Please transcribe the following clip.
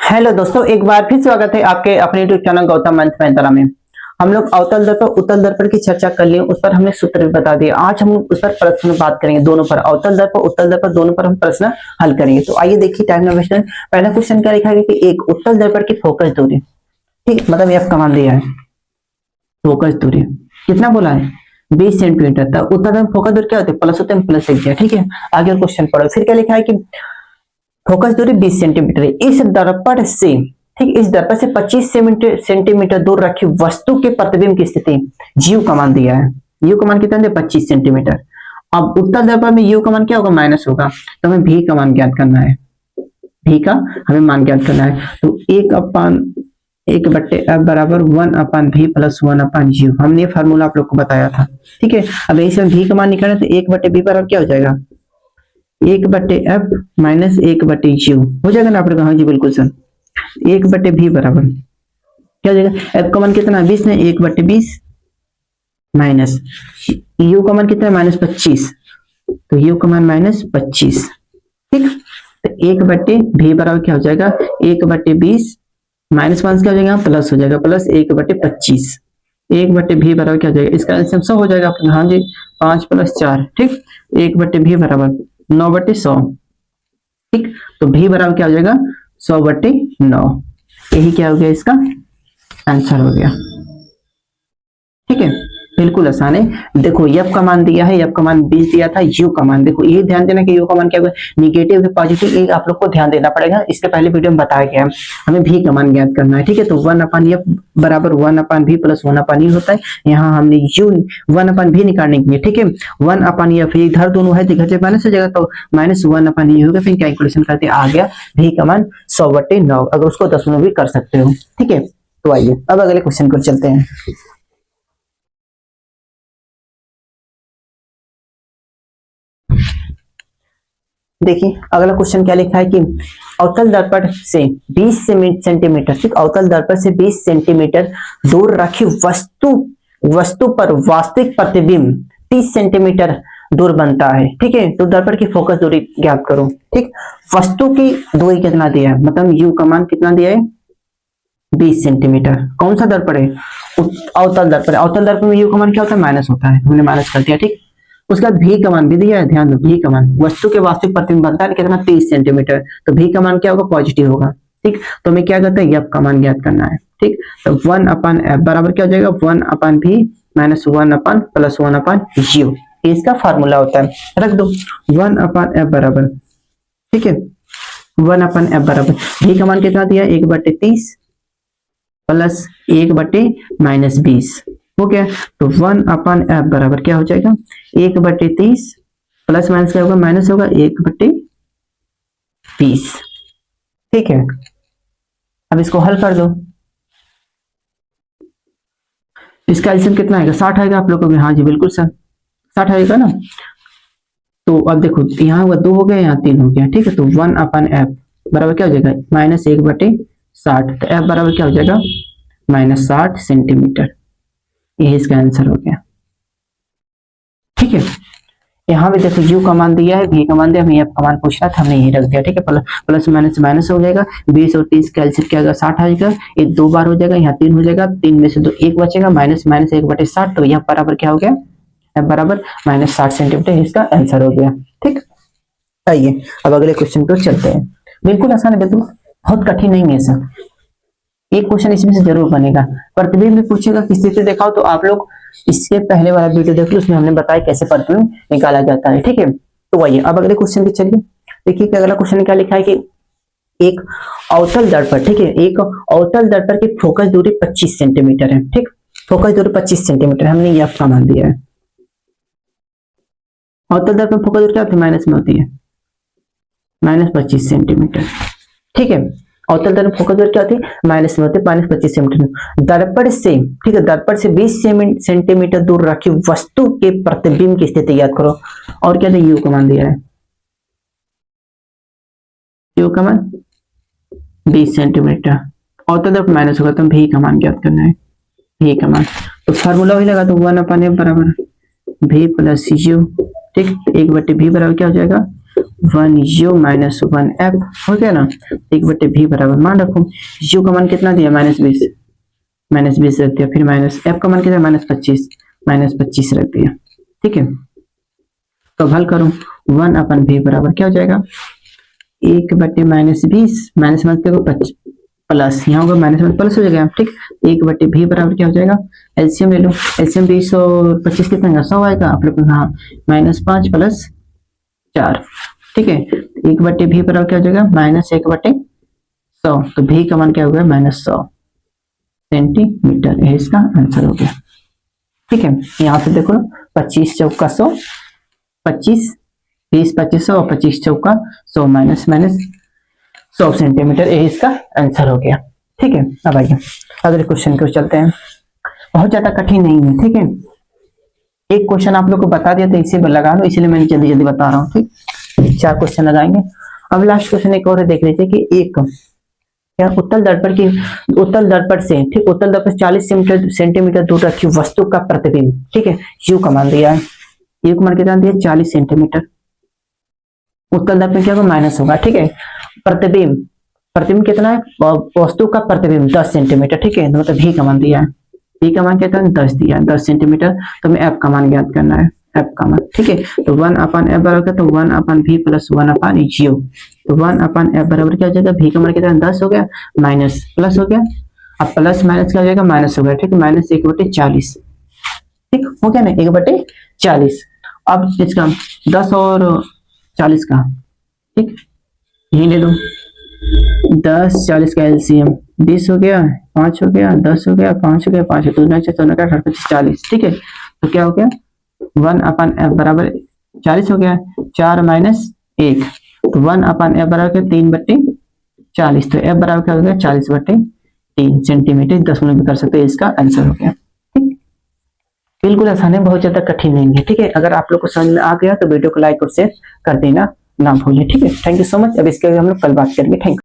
Hello दोस्तों, एक बार फिर स्वागत है आपके अपने यूट्यूब चैनल गौतम मंथ पैंतरा में। हम लोग अवतल दर्पण उत्तल दर्पण की चर्चा कर लिए, उस पर हमने सूत्र भी बता दिया। आज हम उस पर प्रश्न में बात करेंगे, दोनों पर, अवतल दर्पण उत्तल दर्पण दोनों पर हम प्रश्न हल करेंगे। तो आइए देखिए, टाइम ना वेस्ट करें। पहला क्वेश्चन क्या लिखा है कि एक उत्तल दर्पण की फोकस दूरी, ठीक, मतलब एफ का मान दिया है। फोकस दूरी कितना बोला है? 20 सेंटीमीटर। तो उत्तल दर्पण फोकस दूरी क्या होती है? प्लस होते हैं, प्लस लिख दिया, ठीक है। आगे क्वेश्चन पढ़ो। फिर क्या लिखा है कि फोकस दूरी 20 सेंटीमीटर है। इस दर्पण से, ठीक, इस दर्पण से 25 सेंटीमीटर दूर रखी वस्तु के प्रतिबिंब की स्थिति यू का मान दिया है। यू का मान कितना है? 25 सेंटीमीटर। अब उत्तल दर्पण में यू का मान क्या होगा? माइनस होगा। तो हमें भी का मान ज्ञात करना है। भी का हमें मान ज्ञात करना है। तो 1/F बराबर 1/V प्लस 1/U। हमने ये फार्मूला आप लोग को बताया था, ठीक है। अब इसमें भी का मान निकालना है, तो 1/V बराबर क्या हो जाएगा? 1/F माइनस 1/U हो जाएगा ना आप लोग? हाँ जी बिल्कुल सर। 1/V बराबर क्या हो जाएगा? एफ का मान कितना है? 20 है। 1/20 माइनस यू का मान कितना है? -25। तो यू का मान -25, ठीक। तो 1/V बराबर क्या हो जाएगा? 1/20 माइनस वन क्या हो जाएगा? प्लस हो जाएगा, प्लस 1/25। 1/V बराबर क्या हो जाएगा? इसका एल्सियम 100 हो जाएगा। हाँ जी, 5 + 4, ठीक। 1/V बराबर 9/100, ठीक। तो भी बराबर क्या हो जाएगा? 100/9। यही क्या हो गया? इसका आंसर हो गया, ठीक है। बिल्कुल आसान है। देखो एफ का मान दिया है, एफ का मान 20 दिया था। यू का मान देखो, ये ध्यान देना कि यू का मान क्या होगा? निगेटिव है पॉजिटिव, ये आप लोग को ध्यान देना पड़ेगा। इसके पहले वीडियो में बताया गया है। हमें भी का मान ज्ञात करना है, ठीक है। तो 1/F बराबर 1/V प्लस 1/E होता है। यहाँ हमने यू 1/V निकालने के लिए, ठीक है, 1/F इधर दोनों है, इधर से माइनस हो जाएगा, तो -1/E होगा। फिर कैलकुलेशन करके आ गया भी का मान 100/9। अगर उसको दशमलव भी कर सकते हो, ठीक है। तो आइए अब अगले क्वेश्चन पर चलते हैं। देखिए अगला क्वेश्चन क्या लिखा है कि अवतल दर्पण से 20 सेंटीमीटर, ठीक, अवतल दर्पण से 20 सेंटीमीटर दूर रखी वस्तु पर वास्तविक प्रतिबिंब 30 सेंटीमीटर दूर बनता है, ठीक है। तो दर्पण की फोकस दूरी ज्ञात करो, ठीक। वस्तु की दूरी कितना दिया है? मतलब यू का मान कितना दिया है? 20 सेंटीमीटर। कौन सा दर्पण है? अवतल दर्पण। अवतल दर्पण में यू का मान क्या होता है? माइनस होता है, हमने माइनस कर दिया, ठीक। उसके बाद भी का मान भी दिया है, ध्यान दो। भी का मान वस्तु के वास्तविक प्रतिबिंब बनता है कितना? 30 सेंटीमीटर। तो भी का मान क्या होगा? पॉजिटिव होगा, ठीक। तो हमें क्या करते हैं? एफ का मान ज्ञात करना है, ठीक। तो 1/F बराबर क्या हो जाएगा? 1/V minus 1/ plus 1/U। इसका फार्मूला होता है, रख दो। 1/F बराबर, ठीक है, 1/F बराबर भी का मान कितना दिया? 1/30 प्लस 1/-20 हो गया। तो 1/F बराबर क्या हो जाएगा? 1/30 प्लस माइनस क्या होगा? माइनस होगा 1/20, ठीक है। अब इसको हल कर दो। इसका एल्सियम कितना आएगा? 60 आएगा आप लोगों को। हाँ जी बिल्कुल सर, 60 आएगा ना। तो अब देखो, यहाँ हुआ 2 हो गया, यहाँ 3 हो गया, ठीक है। तो 1/F बराबर क्या हो जाएगा? -1/60। तो F बराबर क्या हो जाएगा? -60 सेंटीमीटर। यही इसका आंसर हो गया, ठीक है। यहाँ भी देखो यू का मान दिया है, भी का मान दिया, हमें एफ का मान पूछना था, हमने यही रख दिया, ठीक है। प्लस माइनस माइनस हो जाएगा। 20 और 30 का एलसीएम क्या होगा? 60 आएगा। ये 2 बार हो जाएगा, यहाँ 3 हो जाएगा, 3 में से 2 1 बचेगा, माइनस माइनस 1/60। तो यह बराबर क्या हो गया? एफ बराबर -60 सेंटीमीटर। इसका आंसर हो गया, ठीक। आइए अब अगले क्वेश्चन पर चलते हैं। बिल्कुल आसान है, बिल्कुल बहुत कठिन नहीं है सर। एक क्वेश्चन इसमें से जरूर बनेगा। प्रतिबिंब में पूछेगा किस स्थिति दिखाओ, तो आप लोग इसके पहले वाला वीडियो देख लो, उसमें हमने बताया कैसे प्रतिबिंब निकाला जाता है, ठीक है। तो वही अब अगले क्वेश्चन पे चलिए। देखिए कि अगला क्वेश्चन क्या लिखा है कि एक अवतल दर्पण, ठीक है, एक अवतल दर्पण की फोकस दूरी 25 सेंटीमीटर है, ठीक। फोकस दूरी 25 सेंटीमीटर, हमने ये आपका मान दिया है। अवतल दर्पण फोकस दूरी क्या होती है? माइनस में होती है, -25 सेंटीमीटर, ठीक है। अवतल दर्पण फोकस दूरी क्या होती है? माइनस में होती है, -25 सेंटीमीटर। दर्पण से, ठीक है, दर्पण से 20 सेंटीमीटर दूर रखी वस्तु के प्रतिबिंब की स्थिति याद करो। और क्या यू का मान दिया है? यू का मान 20 सेंटीमीटर। अवतल दर्पण माइनस होगा, तो भी का मान ज्ञात करना है, भी का मान। तो फार्मूला वही लगा, तो 1/F बराबर V प्लस यू, ठीक। 1/V बराबर क्या हो जाएगा? 1 u माइनस 1 एफ हो गया ना। 1/v बराबर मान रखो u का मान कितना दिया -20 रख दिया, फिर माइनस एफ का मान कितना -25 रख दिया। ठीक है, तो अब हल करूं 1/v बराबर क्या हो जाएगा 1/-20 माइनस देखो प्लस यहाँ होगा माइनस में प्लस हो जाएगा। ठीक, 1/v बराबर क्या हो जाएगा, एलसीएम ले लो, एलसीएम 20 और 25 कितना आएगा 100 आएगा आप लोग। हाँ, -5 + 4। ठीक है, 1/v बराबर क्या हो जाएगा -1/100। तो v का मान क्या हो गया -100 सेंटीमीटर, ये इसका आंसर हो गया। ठीक है, यहाँ से देखो 25 चौका 100, 25 20 25 और 25 चौका 100 माइनस 100 सेंटीमीटर, ये इसका आंसर हो गया। ठीक है, अब आइए अगले क्वेश्चन को चलते हैं। बहुत ज्यादा कठिन नहीं है। ठीक है, एक क्वेश्चन आप लोग को बता दिया था, इसे लगा लो, इसलिए मैं जल्दी जल्दी बता रहा हूँ। ठीक, 4 क्वेश्चन लगाएंगे। अब लास्ट क्वेश्चन एक और देख लीजिए कि एक क्या उत्तल दर्पण से, ठीक, उत्तल दर्पण 40 सेंटीमीटर दूर रखी वस्तु का प्रतिबिंब, ठीक है, यू का मान दिया है, यू का मान कितना दिया 40 सेंटीमीटर। उत्तल दर्पण क्या होगा माइनस होगा। ठीक है, प्रतिबिंब कितना है, वस्तु का प्रतिबिंब 10 सेंटीमीटर। ठीक है, मतलब भी का मान दिया है, भी का मान कितना 10 दिया है, 10 सेंटीमीटर। तो हमें एफ का मान ज्ञात करना है, एफ का मान। ठीक है, तो 1/f बराबर तो 1/v + 1/u। तो 1/f बराबर क्या हो जाएगा, v का मान कितना 10 हो गया, माइनस प्लस हो गया, अब प्लस माइनस क्या हो जाएगा माइनस हो गया। ठीक है, -1/40। ठीक हो गया ना, 1/40। अब इसका 10 और 40 का, ठीक, यही ले लो, 10 40 का एलसीएम 20 हो गया, 5 हो गया, 10 हो गया, 5 हो गया, 5 2 9 6 4 8 40। ठीक है, तो क्या हो गया 1/f बराबर 40 हो गया, 4 - 1, तो 1/f बराबर 3/40। तो f बराबर क्या हो गया 40/3 सेंटीमीटर, 10 में भी कर सकते हैं, इसका आंसर हो गया। ठीक, बिल्कुल आसान है, बहुत ज्यादा कठिन नहीं है। ठीक है, अगर आप लोग को समझ में आ गया तो वीडियो को लाइक और शेयर कर देना ना भूलिए। ठीक है, थैंक यू सो मच। अब इसके हम लोग कल बात करेंगे। Thank you.